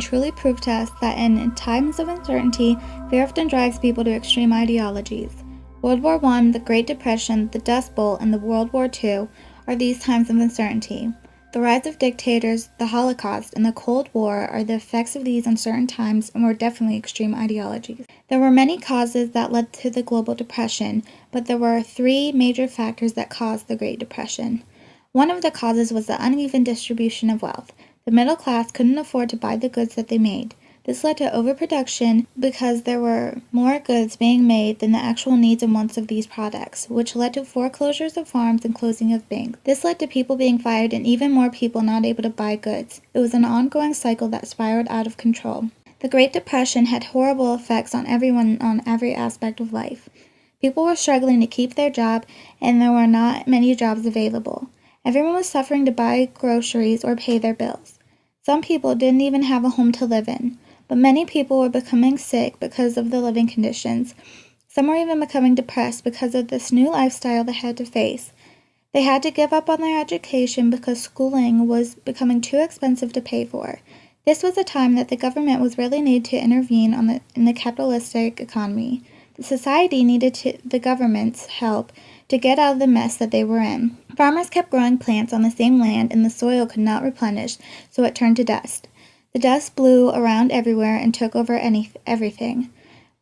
truly prove to us that in times of uncertainty, fear often drives people to extreme ideologies. World War I, the Great Depression, the Dust Bowl, and the World War II are these times of uncertainty. The rise of dictators, the Holocaust, and the Cold War are the effects of these uncertain times and were definitely extreme ideologies. There were many causes that led to the global depression, but there were three major factors that caused the Great Depression. One of the causes was the uneven distribution of wealth. The middle class couldn't afford to buy the goods that they made. This led to overproduction because there were more goods being made than the actual needs and wants of these products, which led to foreclosures of farms and closing of banks. This led to people being fired and even more people not able to buy goods. It was an ongoing cycle that spiraled out of control. The Great Depression had horrible effects on everyone on every aspect of life. People were struggling to keep their job, and there were not many jobs available. Everyone was suffering to buy groceries or pay their bills. Some people didn't even have a home to live in. But many people were becoming sick because of the living conditions. Some were even becoming depressed because of this new lifestyle they had to face. They had to give up on their education because schooling was becoming too expensive to pay for. This was a time that the government was really needed to intervene in the capitalistic economy. The society needed the government's help to get out of the mess that they were in. Farmers kept growing plants on the same land and the soil could not replenish, so it turned to dust. The dust blew around everywhere and took over everything.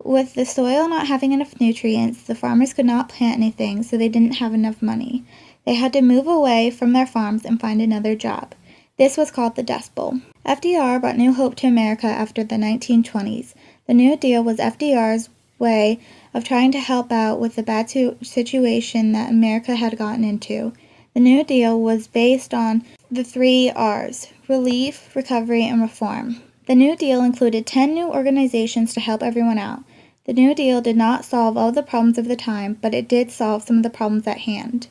With the soil not having enough nutrients, the farmers could not plant anything, so they didn't have enough money. They had to move away from their farms and find another job. This was called the Dust Bowl. FDR brought new hope to America after the 1920s. The New Deal was FDR's way of trying to help out with the bad situation that America had gotten into. The New Deal was based on the 3 R's: relief, recovery, and reform. The New Deal included 10 new organizations to help everyone out. The New Deal did not solve all the problems of the time, but it did solve some of the problems at hand.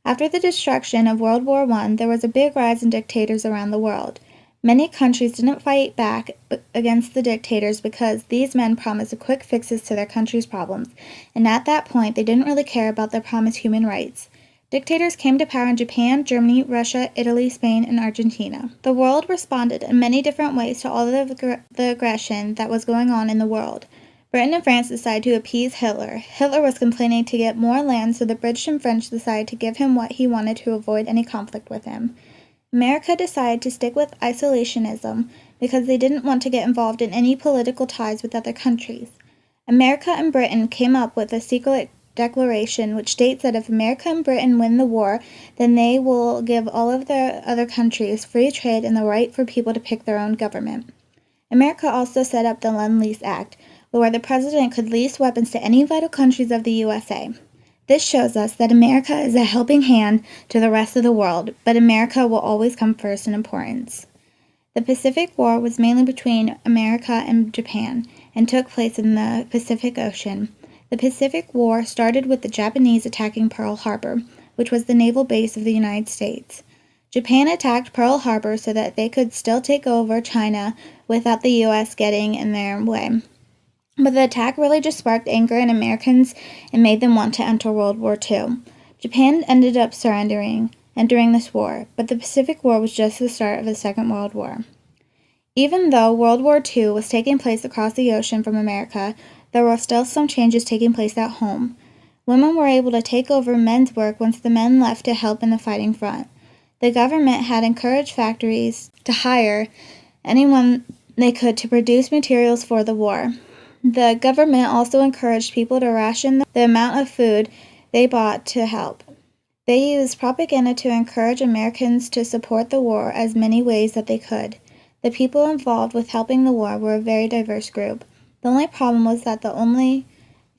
After the destruction of World War I, there was a big rise in dictators around the world. Many countries didn't fight back against the dictators because these men promised quick fixes to their country's problems, and at that point they didn't really care about their promised human rights. Dictators came to power in Japan, Germany, Russia, Italy, Spain, and Argentina. The world responded in many different ways to all of the aggression that was going on in the world. Britain and France decided to appease Hitler. Hitler was complaining to get more land, so the British and French decided to give him what he wanted to avoid any conflict with him. America decided to stick with isolationism because they didn't want to get involved in any political ties with other countries. America and Britain came up with a secret declaration which states that if America and Britain win the war, then they will give all of the other countries free trade and the right for people to pick their own government. America also set up the Lend-Lease Act, where the president could lease weapons to any vital countries of the USA. This shows us that America is a helping hand to the rest of the world, but America will always come first in importance. The Pacific War was mainly between America and Japan and took place in the Pacific Ocean. The Pacific War started with the Japanese attacking Pearl Harbor, which was the naval base of the United States. Japan attacked Pearl Harbor so that they could still take over China without the U.S. getting in their way. But the attack really just sparked anger in Americans and made them want to enter World War II. Japan ended up surrendering during this war, but the Pacific War was just the start of the Second World War. Even though World War II was taking place across the ocean from America, there were still some changes taking place at home. Women were able to take over men's work once the men left to help in the fighting front. The government had encouraged factories to hire anyone they could to produce materials for the war. The government also encouraged people to ration the amount of food they bought to help. They used propaganda to encourage Americans to support the war as many ways that they could. The people involved with helping the war were a very diverse group. The only problem was that only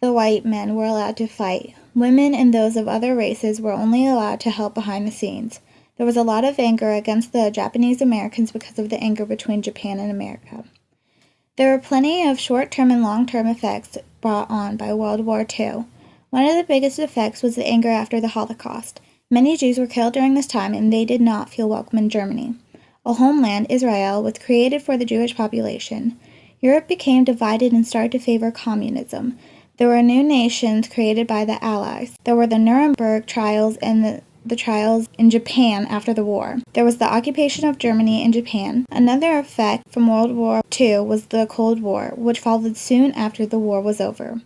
the white men were allowed to fight. Women and those of other races were only allowed to help behind the scenes. There was a lot of anger against the Japanese Americans because of the anger between Japan and America. There were plenty of short-term and long-term effects brought on by World War II. One of the biggest effects was the anger after the Holocaust. Many Jews were killed during this time, and they did not feel welcome in Germany. A homeland, Israel, was created for the Jewish population. Europe became divided and started to favor communism. There were new nations created by the Allies. There were the Nuremberg trials and the trials in Japan after the war. There was the occupation of Germany and Japan. Another effect from World War II was the Cold War, which followed soon after the war was over.